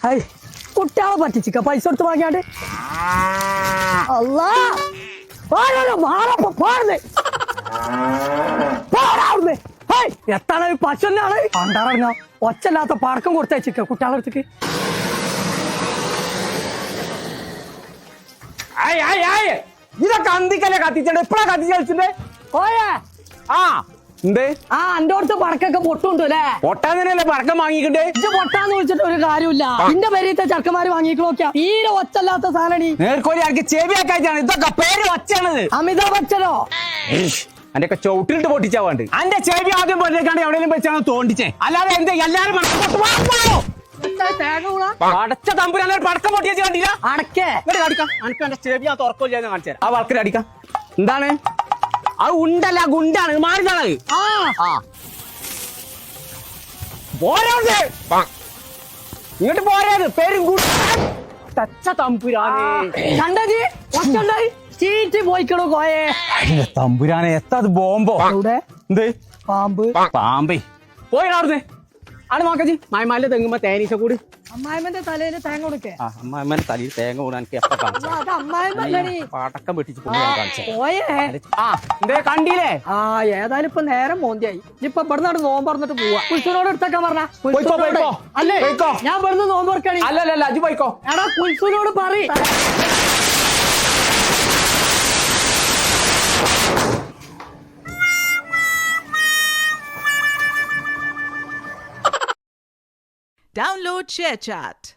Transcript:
Hi കുട്ടികളെ പറ്റിച്ചിക്ക പൈസ കൊടുത്ത് വാങ്ങിയാണ്ട് അല്ലാ മാറപ്പോ പോടുന്നേ പോടാവുന്നേ ഹായ് എത്താണ് പശുവിനാണ് പണ്ടാറങ്ങ ഒച്ചല്ലാത്ത പടക്കം കൊടുത്തയച്ചിക്ക കുട്ടികളെ അടുത്തേക്ക് ഇതൊക്കെ അന്തിക്കല്ലേ കത്തിച്ചേ എപ്പോഴാ കത്തിച്ച് കളിച്ചിട്ടേ ഓയേ ആ എന്തേ ആ എന്റെ അടുത്ത് പടക്കൊക്കെ പൊട്ടുണ്ട് അല്ലേ പൊട്ടാന്നല്ലേ പടക്കം വാങ്ങിക്കണ്ടേ ഇത് പൊട്ടാന്ന് വിളിച്ചിട്ട് ഒരു കാര്യമില്ല എന്റെ പേരീത്തെ ചെറുക്കന്മാര് വാങ്ങിക്കണോക്കിയാ തീരെ ഒച്ചല്ലാത്ത സാധനീ നേർക്കോലി ആർക്ക് ചെവിയാക്കായിട്ടാണ് ഇതൊക്കെ പേര് വച്ചാണത് അമിതാഭ് ബച്ചനോ അന്റെ ഒക്കെ ചവിട്ടിലിട്ട് പൊട്ടിച്ചാവാണ്ട് അന്റെ ചെവി ആദ്യം പൊട്ടിക്കാണ്ട് എവിടെയെങ്കിലും വെച്ചാണ് തോണ്ടിച്ചേ അല്ലാതെ എന്താ എല്ലാരും അടച്ച തമ്പുരാൻ പടക്കം പൊട്ടിച്ചു കണ്ടില്ല അടക്കേ അടിക്കാം അനക്ക് എന്റെ ചെവി ആ തുറക്കില്ല കാണിച്ചു ആ വളക്കിൽ അടിക്കാം എന്താണ് അത് ഉണ്ടല്ല ഗുണ്ടാണ് മാറിതാണ് ഇങ്ങോട്ട് പോരാത് പേരും തച്ച തമ്പുരാനെ കണ്ടജി ഒച്ചുണ്ടായി ചീറ്റി പോയിക്കണോ കോയേ തമ്പുരാനെ എത്താ അത് ബോംബോ ഇവിടെ എന്ത് പാമ്പ് പാമ്പേ പോയിടാർന്ന് ആണ് നോക്കജി മായമാലിന്റെ തെങ്ങുമ്പോ തേനീച്ച കൂടി അമ്മായിമ്മന്റെ തലയിൽ തേങ്ങ കൊടുക്കേ അമ്മായിമാന്റെ തലയിൽ തേങ്ങ കൂടാൻ എനിക്ക് എപ്പ കാണിച്ചു അത് അമ്മായിമ്മല്ലടി പടക്കം വെട്ടിച്ച് കാണിച്ചേ പോയേ എന്തേ കണ്ടില്ലേ ആ ഏതായാലും ഇപ്പൊ നേരം മോന്തിയായി ഇപ്പൊ ഇവിടുന്ന് നോമ്പ് പറഞ്ഞിട്ട് പോവാ കുൽസുനോട് എടുത്തേക്കാൻ പറഞ്ഞ അല്ലേ ഞാൻ ഇവിടുന്ന് നോമ്പ് പറക്കണി അല്ലല്ല അജു പോയിക്കോ എടാ കുൽസുനോട് പറ Download ShareChat.